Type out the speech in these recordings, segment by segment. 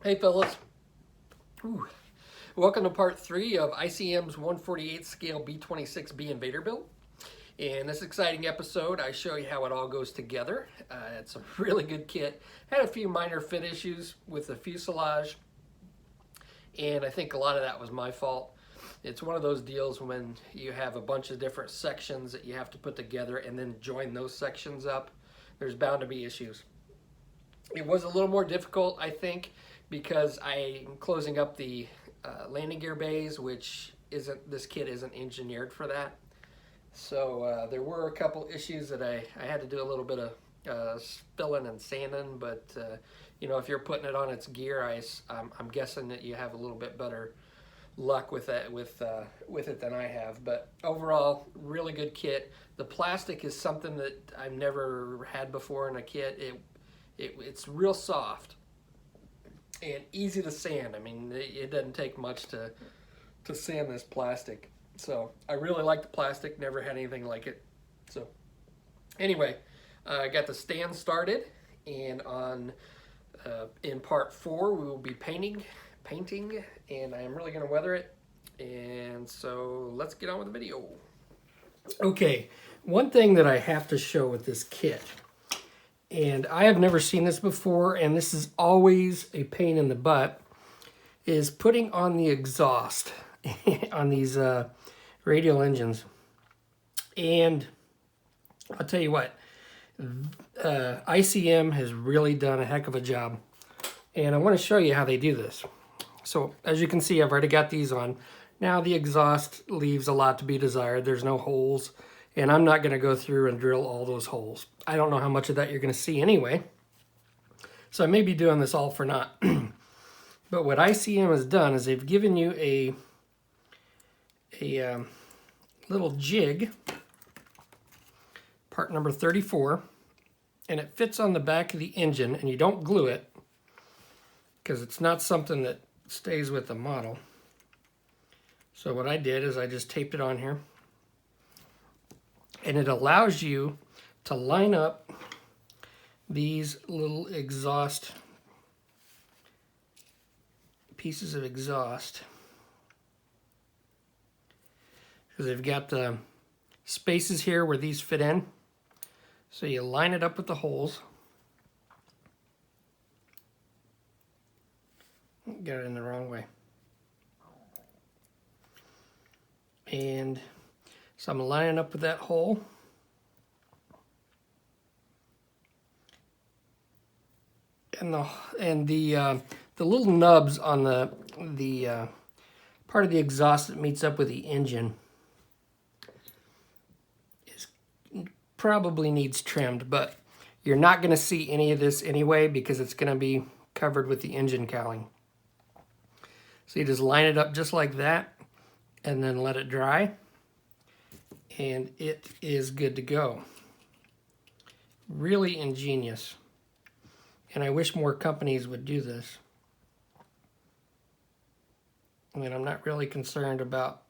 Hey fellas, Ooh. Welcome to part 3 of ICM's 1/48 scale B-26B invader build. In this exciting episode, I show you how it all goes together. It's a really good kit. Had a few minor fit issues with the fuselage, and I think a lot of that was my fault. It's one of those deals when you have a bunch of different sections that you have to put together and then join those sections up. There's bound to be issues. It was a little more difficult, I think, because I'm closing up the landing gear bays, which this kit isn't engineered for that. So there were a couple issues that I had to do a little bit of spilling and sanding, but you know, if you're putting it on its gear, I'm guessing that you have a little bit better luck with that with it than I have. But overall, really good kit. The plastic is something that I've never had before in a kit. It's real soft and easy to sand. I mean, it doesn't take much to sand this plastic. So I really like the plastic, never had anything like it. So anyway, I got the stand started, and in part 4 we will be painting, and I am really going to weather it. And so let's get on with the video. Okay, one thing that I have to show with this kit, and I have never seen this before, and this is always a pain in the butt, is putting on the exhaust on these radial engines. And I'll tell you what, ICM has really done a heck of a job, and I want to show you how they do this. So as you can see, I've already got these on. Now the exhaust leaves a lot to be desired. There's no holes, and I'm not going to go through and drill all those holes. I don't know how much of that you're going to see anyway, so I may be doing this all for naught. But what ICM has done is they've given you a little jig, part number 34, and it fits on the back of the engine, and you don't glue it because it's not something that stays with the model. So what I did is I just taped it on here, and it allows you to line up these little exhaust pieces of exhaust, because they've got the spaces here where these fit in. So you line it up with the holes. Got it in the wrong way. And so I'm lining up with that hole. And the little nubs on the part of the exhaust that meets up with the engine probably needs trimmed, but you're not going to see any of this anyway because it's going to be covered with the engine cowling. So you just line it up just like that and then let it dry, and it is good to go. Really ingenious, and I wish more companies would do this. I mean, I'm not really concerned about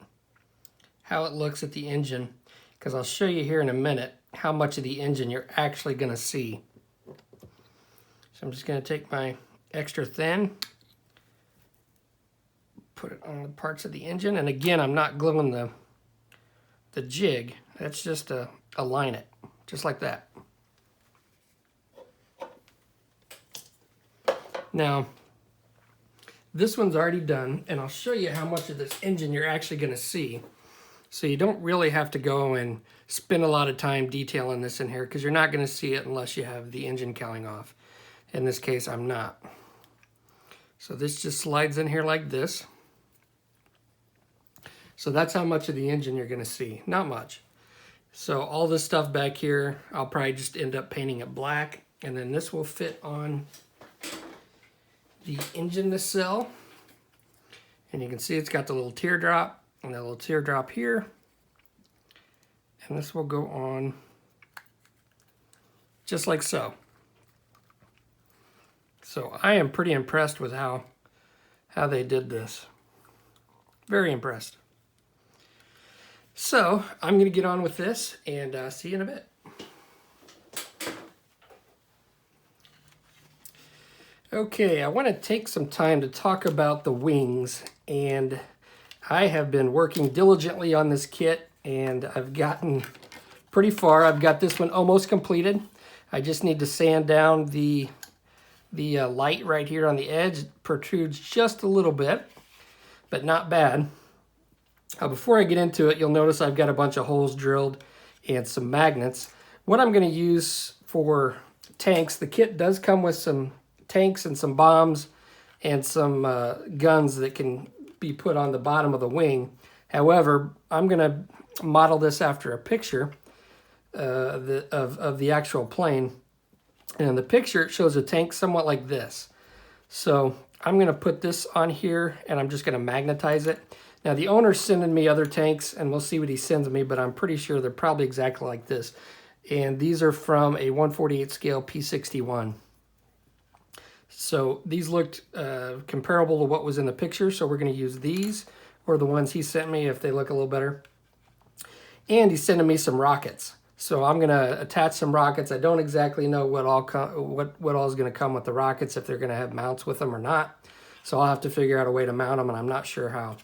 how it looks at the engine, because I'll show you here in a minute how much of the engine you're actually going to see. So I'm just going to take my extra thin, put it on the parts of the engine, and again, I'm not gluing the jig. That's just to align it, just like that. Now, this one's already done, and I'll show you how much of this engine you're actually going to see. So you don't really have to go and spend a lot of time detailing this in here, because you're not going to see it unless you have the engine cowling off. In this case, I'm not. So this just slides in here like this. So that's how much of the engine you're going to see. Not much. So all this stuff back here, I'll probably just end up painting it black, and then this will fit on the engine nacelle. And you can see it's got the little teardrop and a little teardrop here. And this will go on just like so. So I am pretty impressed with how they did this. Very impressed. So I'm going to get on with this and see you in a bit. Okay, I want to take some time to talk about the wings, and I have been working diligently on this kit, and I've gotten pretty far. I've got this one almost completed. I just need to sand down the light right here on the edge. It protrudes just a little bit, but not bad. Before I get into it, you'll notice I've got a bunch of holes drilled and some magnets. What I'm going to use for tanks, the kit does come with some tanks and some bombs and some guns that can be put on the bottom of the wing. However, I'm going to model this after a picture of the actual plane. And in the picture, it shows a tank somewhat like this. So I'm going to put this on here, and I'm just going to magnetize it. Now, the owner's sending me other tanks, and we'll see what he sends me, but I'm pretty sure they're probably exactly like this. And these are from a 1/48 scale P61. So these looked comparable to what was in the picture, so we're going to use these or the ones he sent me if they look a little better. And he's sending me some rockets. So I'm going to attach some rockets. I don't exactly know what all is going to come with the rockets, if they're going to have mounts with them or not. So I'll have to figure out a way to mount them, and I'm not sure how.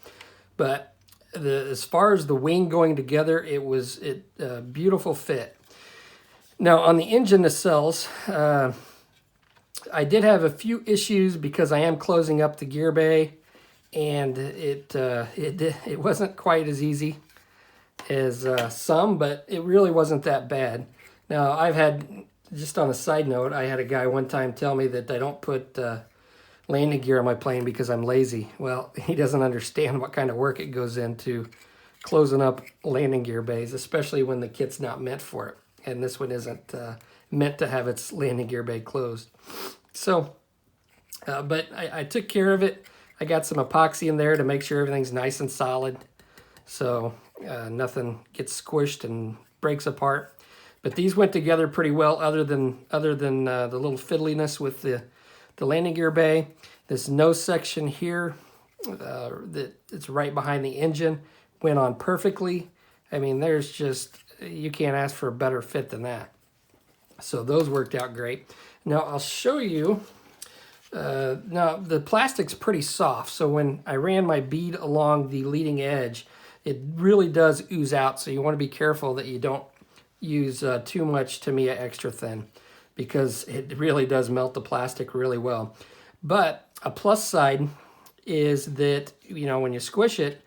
But as far as the wing going together, it was a beautiful fit. Now on the engine nacelles, I did have a few issues because I am closing up the gear bay, and it wasn't quite as easy as some, but it really wasn't that bad. Now, I've had, just on a side note, I had a guy one time tell me that I don't put landing gear on my plane because I'm lazy. Well, he doesn't understand what kind of work it goes into closing up landing gear bays, especially when the kit's not meant for it. And this one isn't meant to have its landing gear bay closed. So, but I took care of it. I got some epoxy in there to make sure everything's nice and solid, so nothing gets squished and breaks apart. But these went together pretty well, other than the little fiddliness with the landing gear bay. This nose section here that it's right behind the engine went on perfectly. I mean, there's just, you can't ask for a better fit than that. So those worked out great. Now I'll show you. Now the plastic's pretty soft, so when I ran my bead along the leading edge, it really does ooze out. So you want to be careful that you don't use too much Tamiya extra thin, because it really does melt the plastic really well. But a plus side is that, you know, when you squish it,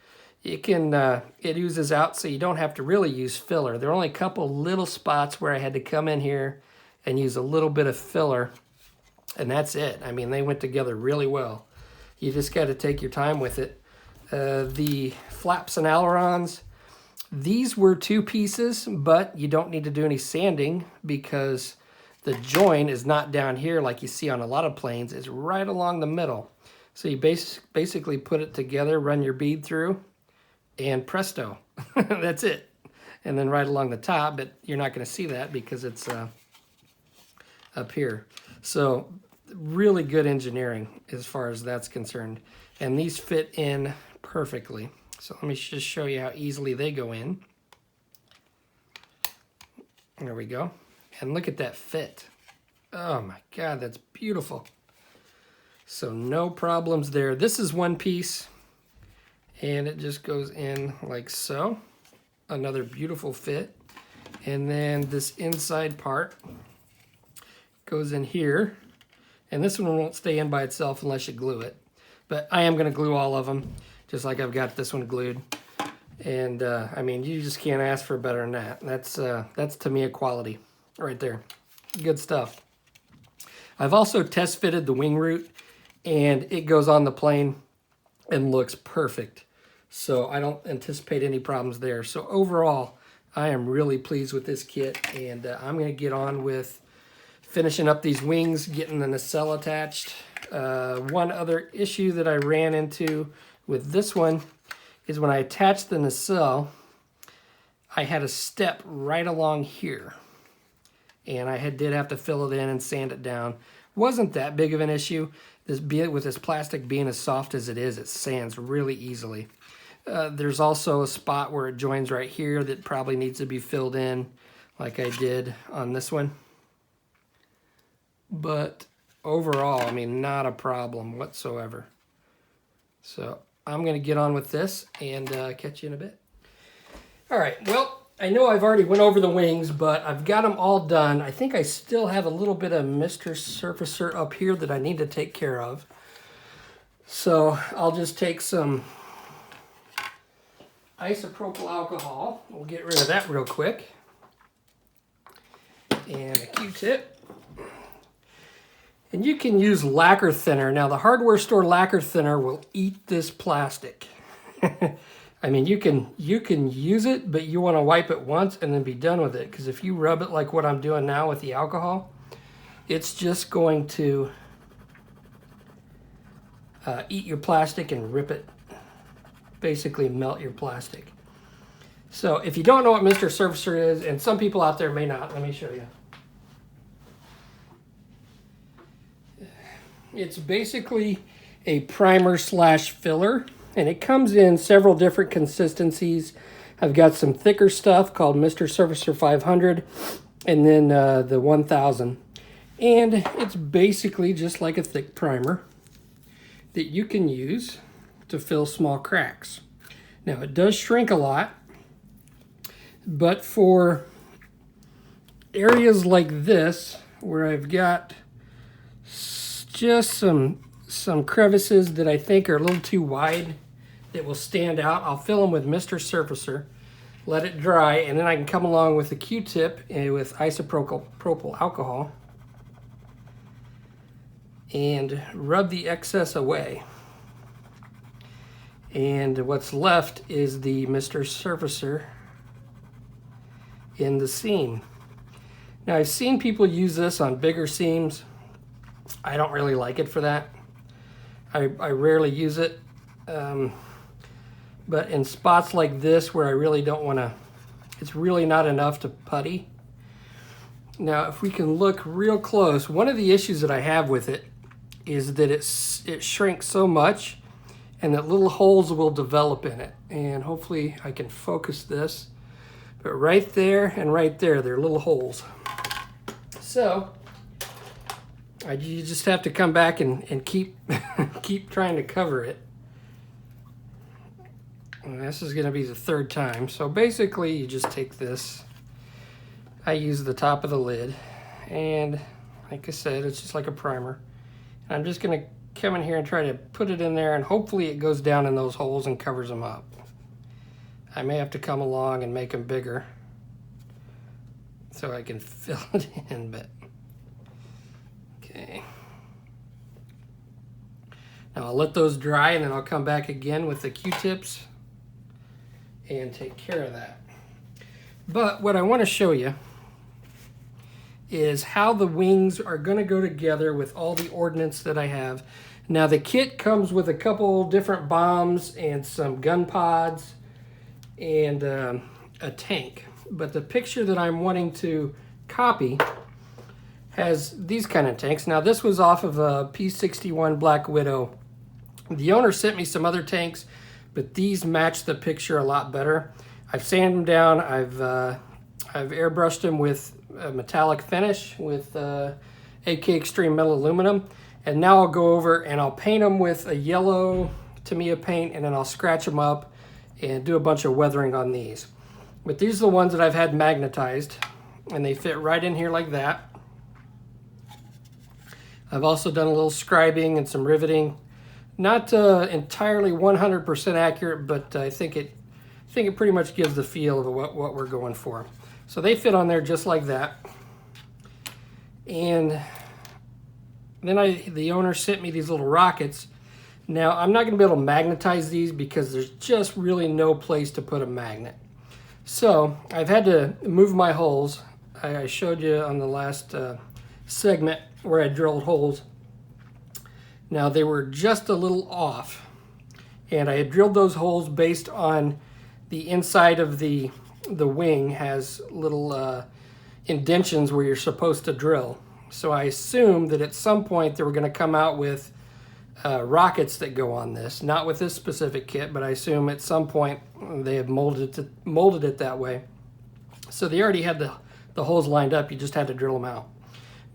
it oozes out, so you don't have to really use filler. There are only a couple little spots where I had to come in here and use a little bit of filler, and that's it. I mean, they went together really well. You just got to take your time with it. The flaps and ailerons, these were 2 pieces, but you don't need to do any sanding because the join is not down here like you see on a lot of planes. It's right along the middle. So you basically put it together, run your bead through, and presto, that's it. And then right along the top, but you're not going to see that because it's up here. So really good engineering as far as that's concerned. And these fit in perfectly. So let me just show you how easily they go in. There we go. And look at that fit. Oh my God, that's beautiful. So no problems there. This is one piece, and it just goes in like so. Another beautiful fit. And then this inside part goes in here. And this one won't stay in by itself unless you glue it. But I am going to glue all of them, just like I've got this one glued. And I mean, you just can't ask for better than that. That's Tamiya quality right there. Good stuff. I've also test fitted the wing root, and it goes on the plane and looks perfect. So I don't anticipate any problems there. So overall, I am really pleased with this kit, and I'm going to get on with finishing up these wings, getting the nacelle attached. One other issue that I ran into with this one is when I attached the nacelle, I had a step right along here, and I did have to fill it in and sand it down. Wasn't that big of an issue. With this plastic being as soft as it is, it sands really easily. There's also a spot where it joins right here that probably needs to be filled in like I did on this one. But overall, I mean, not a problem whatsoever. So I'm going to get on with this and catch you in a bit. All right, well, I know I've already went over the wings, but I've got them all done. I think I still have a little bit of Mr. Surfacer up here that I need to take care of. So I'll just take some isopropyl alcohol. We'll get rid of that real quick. And a Q-tip. And you can use lacquer thinner. Now the hardware store lacquer thinner will eat this plastic. I mean, you can use it, but you want to wipe it once and then be done with it. Because if you rub it like what I'm doing now with the alcohol, it's just going to eat your plastic and rip it. Basically melt your plastic. So if you don't know what Mr. Surfacer is, and some people out there may not, let me show you. It's basically a primer slash filler, and it comes in several different consistencies. I've got some thicker stuff called Mr. Surfacer 500, and then the 1000. And it's basically just like a thick primer that you can use to fill small cracks. Now it does shrink a lot, but for areas like this where I've got just some crevices that I think are a little too wide that will stand out, I'll fill them with Mr. Surfacer, let it dry, and then I can come along with a Q-tip with isopropyl alcohol and rub the excess away. And what's left is the Mr. Surfacer in the seam. Now I've seen people use this on bigger seams. I don't really like it for that. I rarely use it. But in spots like this where I really don't want to, it's really not enough to putty. Now if we can look real close, one of the issues that I have with it is that it shrinks so much and that little holes will develop in it. And hopefully I can focus this. But right there and right there, they're little holes. So you just have to come back and keep keep trying to cover it. And this is going to be the third time. So basically you just take this. I use the top of the lid. And like I said, it's just like a primer. I'm just going to come in here and try to put it in there, and hopefully it goes down in those holes and covers them up. I may have to come along and make them bigger so I can fill it in, but okay. Now I'll let those dry, and then I'll come back again with the Q-tips and take care of that. But what I want to show you is how the wings are going to go together with all the ordnance that I have. Now the kit comes with a couple different bombs and some gun pods and a tank. But the picture that I'm wanting to copy has these kind of tanks. Now this was off of a P61 Black Widow. The owner sent me some other tanks, but these match the picture a lot better. I've sanded them down. I've airbrushed them with a metallic finish with AK Extreme Metal Aluminum. And now I'll go over and I'll paint them with a yellow Tamiya paint, and then I'll scratch them up and do a bunch of weathering on these. But these are the ones that I've had magnetized, and they fit right in here like that. I've also done a little scribing and some riveting. Not entirely 100% accurate, but I think it pretty much gives the feel of what we're going for. So they fit on there just like that. And then the owner sent me these little rockets. Now I'm not going to be able to magnetize these because there's just really no place to put a magnet. So I've had to move my holes. I showed you on the last segment where I drilled holes. Now they were just a little off, and I had drilled those holes based on the inside of the wing has little indentions where you're supposed to drill. So I assumed that at some point they were going to come out with rockets that go on this. Not with this specific kit, but I assume at some point they have molded it that way. So they already had the holes lined up. You just had to drill them out.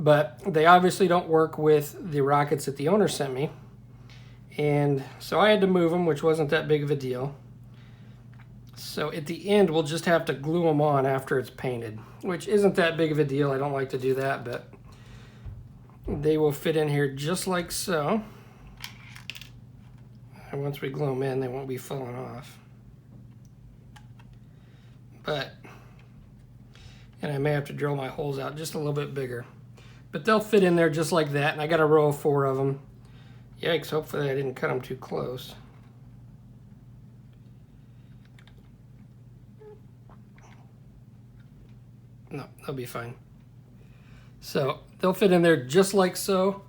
but they obviously don't work with the rockets that the owner sent me. And so I had to move them, which wasn't that big of a deal. So at the end, we'll just have to glue them on after it's painted, which isn't that big of a deal. I don't like to do that, but they will fit in here just like so. And once we glue them in, they won't be falling off. And I may have to drill my holes out just a little bit bigger. But they'll fit in there just like that, and I got a row of 4 of them. Yikes, hopefully I didn't cut them too close. No, they'll be fine. So they'll fit in there just like so,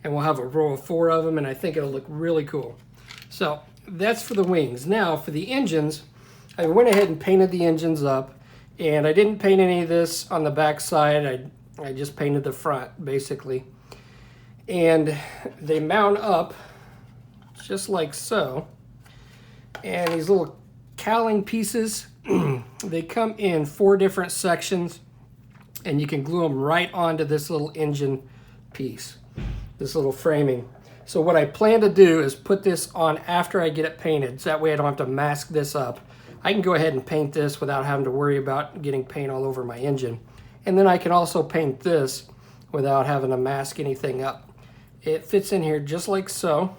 and we'll have a row of 4 of them, and I think it'll look really cool. So that's for the wings. Now for the engines, I went ahead and painted the engines up, and I didn't paint any of this on the back side. I just painted the front basically. And they mount up just like so. And these little cowling pieces, they come in 4 different sections, and you can glue them right onto this little engine piece, this little framing. So what I plan to do is put this on after I get it painted, so that way I don't have to mask this up. I can go ahead and paint this without having to worry about getting paint all over my engine. And then I can also paint this without having to mask anything up. It fits in here just like so.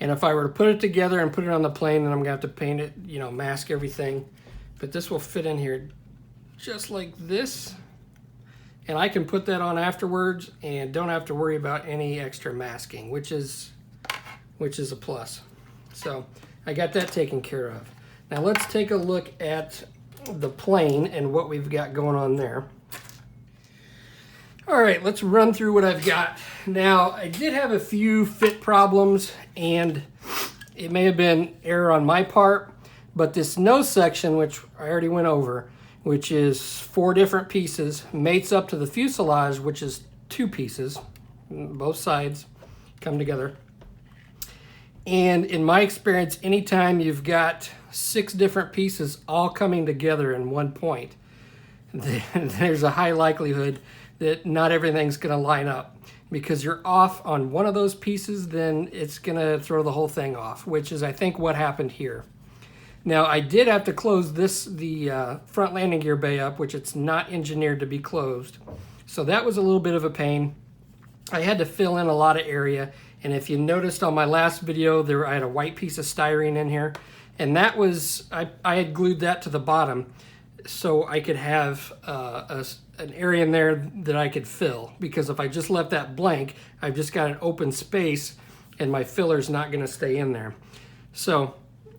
And if I were to put it together and put it on the plane, then I'm gonna have to paint it, you know, mask everything. But this will fit in here just like this. And I can put that on afterwards and don't have to worry about any extra masking, which is a plus. So I got that taken care of. Now let's take a look at the plane and what we've got going on there. All right, let's run through what I've got. Now, I did have a few fit problems, and it may have been error on my part, but this nose section, which I already went over, which is 4 different pieces, mates up to the fuselage, which is 2 pieces. Both sides come together. And in my experience, anytime you've got 6 different pieces all coming together in one point, there's a high likelihood that not everything's going to line up. Because you're off on one of those pieces, then it's going to throw the whole thing off, which is, I think, what happened here. Now, I did have to close the front landing gear bay up, which it's not engineered to be closed. So that was a little bit of a pain. I had to fill in a lot of area. And if you noticed on my last video, I had a white piece of styrene in here. And that was, I had glued that to the bottom so I could have an area in there that I could fill. Because if I just left that blank, I've just got an open space and my filler's not gonna stay in there. So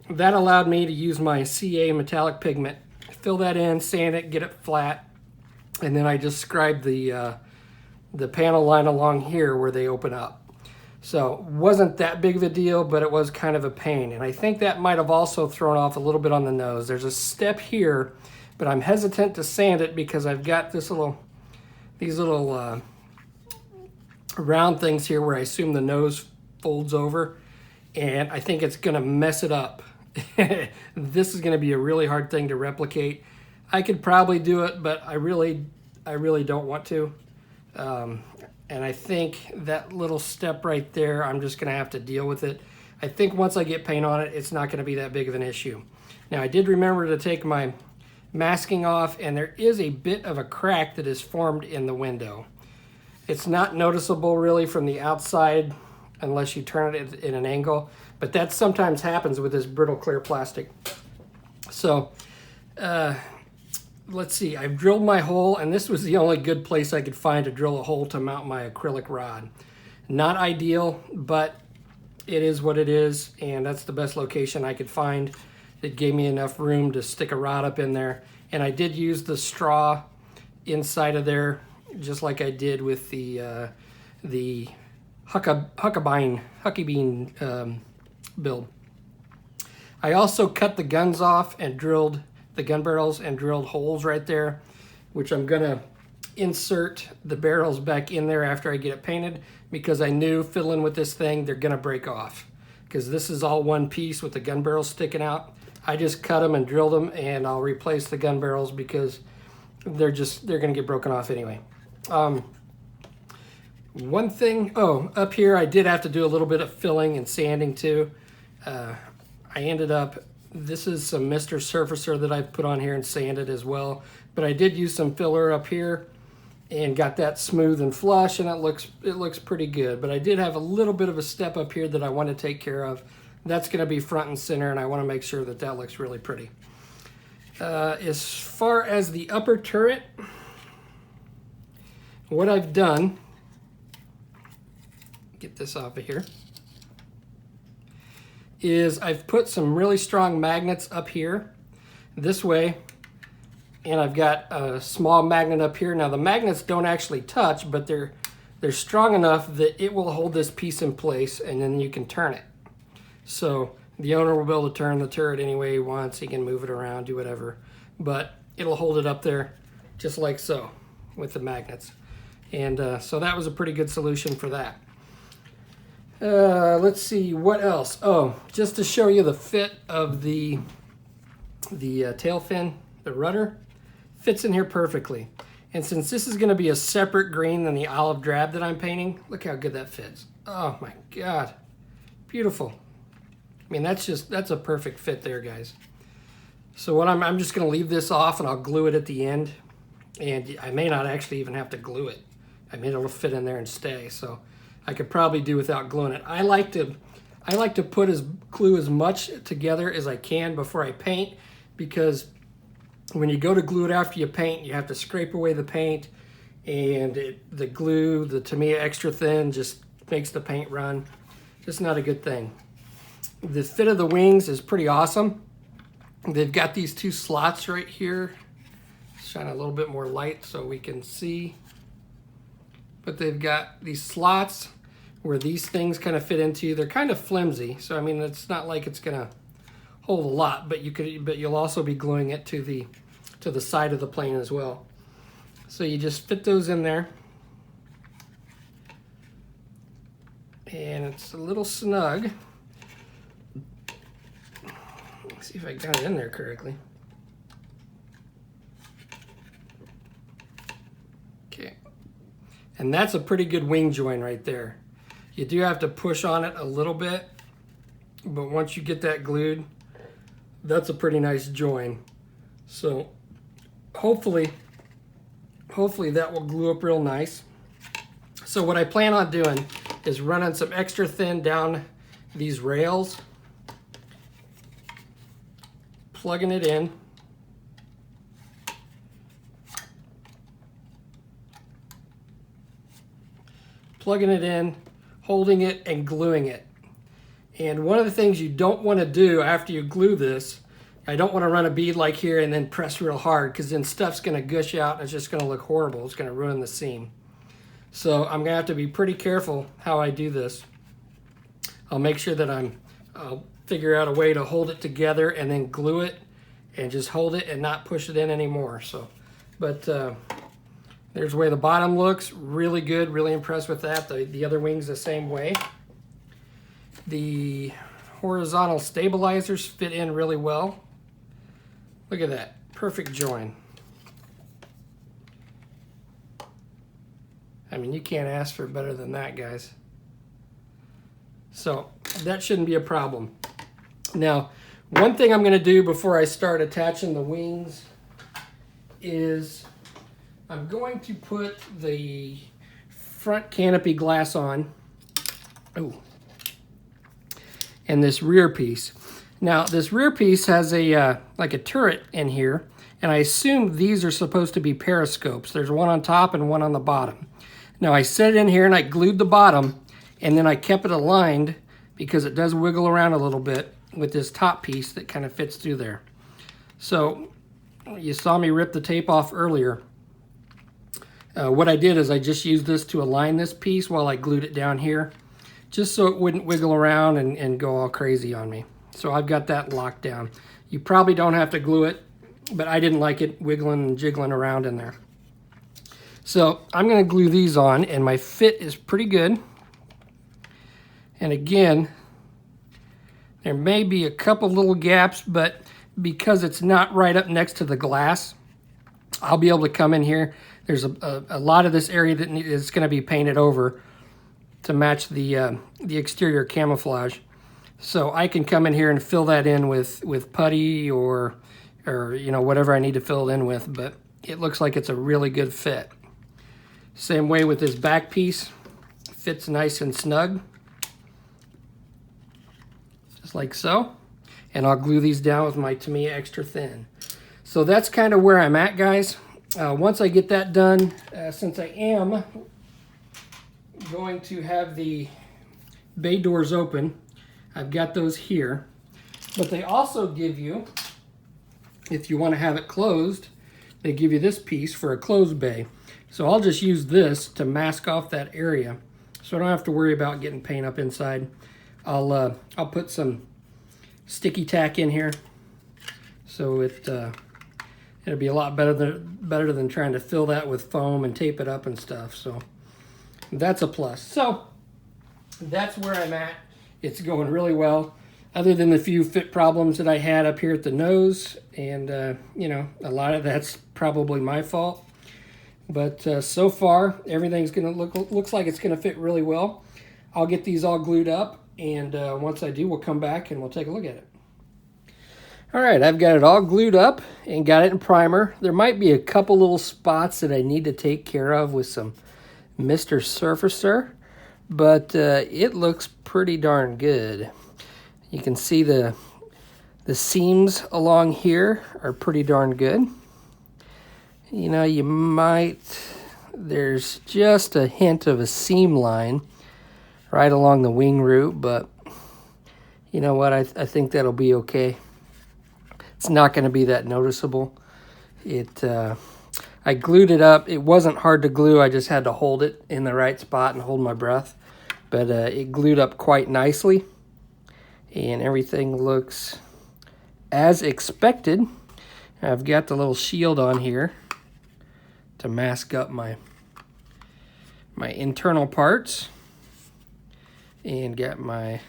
that allowed me to use my CA metallic pigment, fill that in, sand it, get it flat, and then I just scribed the panel line along here where they open up. So wasn't that big of a deal, but it was kind of a pain. And I think that might have also thrown off a little bit on the nose. There's a step here, but I'm hesitant to sand it because I've got these little round things here where I assume the nose folds over, and I think it's gonna mess it up. This is gonna be a really hard thing to replicate. I could probably do it, but I really don't want to. And I think that little step right there, I'm just gonna have to deal with it. I think once I get paint on it, it's not gonna be that big of an issue. Now, I did remember to take my masking off, and there is a bit of a crack that is formed in the window. It's not noticeable really from the outside unless you turn it in an angle, but that sometimes happens with this brittle clear plastic. So, let's see, I've drilled my hole, and this was the only good place I could find to drill a hole to mount my acrylic rod. Not ideal, but it is what it is, and that's the best location I could find. It gave me enough room to stick a rod up in there, and I did use the straw inside of there, just like I did with the Huckabean build. I also cut the guns off and drilled the gun barrels and drilled holes right there, which I'm gonna insert the barrels back in there after I get it painted, because I knew fiddling with this thing, they're gonna break off. Because this is all one piece with the gun barrels sticking out. I just cut them and drilled them, and I'll replace the gun barrels because they're going to get broken off anyway. One thing, up here I did have to do a little bit of filling and sanding too. I ended up, this is some Mr. Surfacer that I've put on here and sanded as well. But I did use some filler up here and got that smooth and flush, and it looks pretty good. But I did have a little bit of a step up here that I want to take care of. That's going to be front and center, and I want to make sure that that looks really pretty. As far as the upper turret, what I've done, get this off of here, is I've put some really strong magnets up here this way, and I've got a small magnet up here. Now the magnets don't actually touch, but they're strong enough that it will hold this piece in place, and then you can turn it. So the owner will be able to turn the turret any way he wants. He can move it around, do whatever, but it'll hold it up there just like so with the magnets. And so that was a pretty good solution for that. Let's see, what else? Oh, just to show you the fit of the tail fin, the rudder, fits in here perfectly. And since this is going to be a separate green than the olive drab that I'm painting, look how good that fits. Oh my God, beautiful. I mean, that's a perfect fit there, guys. So what I'm just going to leave this off, and I'll glue it at the end. And I may not actually even have to glue it. I mean, it'll fit in there and stay. So I could probably do without gluing it. I like to glue as much together as I can before I paint, because when you go to glue it after you paint, you have to scrape away the paint, and the glue, the Tamiya extra thin, just makes the paint run. Just not a good thing. The fit of the wings is pretty awesome. They've got these two slots right here. Shine a little bit more light so we can see. But they've got these slots where these things kind of fit into. They're kind of flimsy, so I mean, it's not like it's gonna hold a lot, but you'll also be gluing it to the side of the plane as well. So you just fit those in there, and it's a little snug. Let's see if I got it in there correctly. Okay, and that's a pretty good wing join right there. You do have to push on it a little bit, but once you get that glued, that's a pretty nice join. So hopefully that will glue up real nice. So what I plan on doing is running some extra thin down these rails, plugging it in, holding it, and gluing it. And one of the things you don't want to do after you glue this, I don't want to run a bead like here and then press real hard, because then stuff's going to gush out and it's just going to look horrible. It's going to ruin the seam. So I'm going to have to be pretty careful how I do this. I'll make sure that I'll figure out a way to hold it together and then glue it and just hold it and not push it in anymore. So, but there's the way the bottom looks. Really good, really impressed with that. The other wing's the same way. The horizontal stabilizers fit in really well. Look at that, perfect join. I mean, you can't ask for better than that, guys. So that shouldn't be a problem. Now, one thing I'm going to do before I start attaching the wings is I'm going to put the front canopy glass on. Oh. And this rear piece. Now, this rear piece has a like a turret in here, and I assume these are supposed to be periscopes. There's one on top and one on the bottom. Now, I set it in here and I glued the bottom, and then I kept it aligned because it does wiggle around a little bit with this top piece that kind of fits through there. So, you saw me rip the tape off earlier. What I did is I just used this to align this piece while I glued it down here, just so it wouldn't wiggle around and go all crazy on me. So I've got that locked down. You probably don't have to glue it, but I didn't like it wiggling and jiggling around in there. So I'm going to glue these on, and my fit is pretty good. And again, there may be a couple little gaps, but because it's not right up next to the glass, I'll be able to come in here. There's a lot of this area that is going to be painted over to match the exterior camouflage. So I can come in here and fill that in with putty or you know, whatever I need to fill it in with, but it looks like it's a really good fit. Same way with this back piece, fits nice and snug, just like so. And I'll glue these down with my Tamiya Extra Thin. So that's kind of where I'm at, guys. Once I get that done, since I am going to have the bay doors open, I've got those here. But they also give you, if you want to have it closed, they give you this piece for a closed bay. So I'll just use this to mask off that area, so I don't have to worry about getting paint up inside. I'll put some sticky tack in here, so it'll be a lot better than trying to fill that with foam and tape it up and stuff. So that's a plus. So that's where I'm at. It's going really well, other than the few fit problems that I had up here at the nose, and you know, a lot of that's probably my fault. But so far, everything's gonna looks like it's gonna fit really well. I'll get these all glued up, and once I do, we'll come back and we'll take a look at it. All right, I've got it all glued up and got it in primer. There might be a couple little spots that I need to take care of with some Mr. Surfacer, but it looks pretty darn good. You can see the seams along here are pretty darn good. You know, there's just a hint of a seam line right along the wing root, but you know what, I think that'll be okay. It's not going to be that noticeable. I glued it up. It wasn't hard to glue. I just had to hold it in the right spot and hold my breath. But it glued up quite nicely, and everything looks as expected. I've got the little shield on here to mask up my internal parts, and got my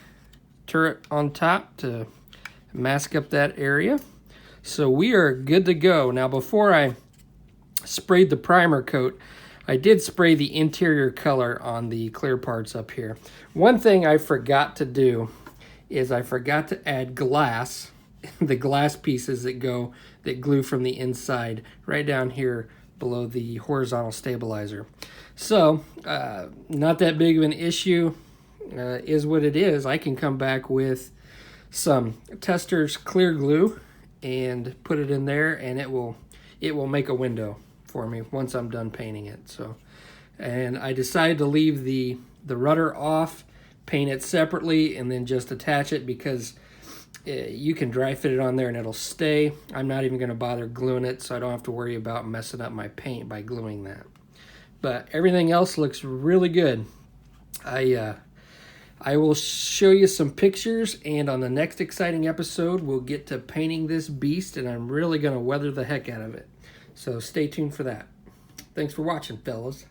turret on top to mask up that area. So we are good to go. Now, before I sprayed the primer coat, I did spray the interior color on the clear parts up here. One thing I forgot to do is I forgot to add glass, the glass pieces that glue from the inside right down here below the horizontal stabilizer. So, not that big of an issue, is what it is. I can come back with some Testors clear glue and put it in there, and it will make a window for me once I'm done painting it. So, and I decided to leave the rudder off, paint it separately, and then just attach it, because you can dry fit it on there and it'll stay. I'm not even going to bother gluing it, so I don't have to worry about messing up my paint by gluing that. But everything else looks really good. I will show you some pictures, and on the next exciting episode, we'll get to painting this beast, and I'm really going to weather the heck out of it. So stay tuned for that. Thanks for watching, fellas.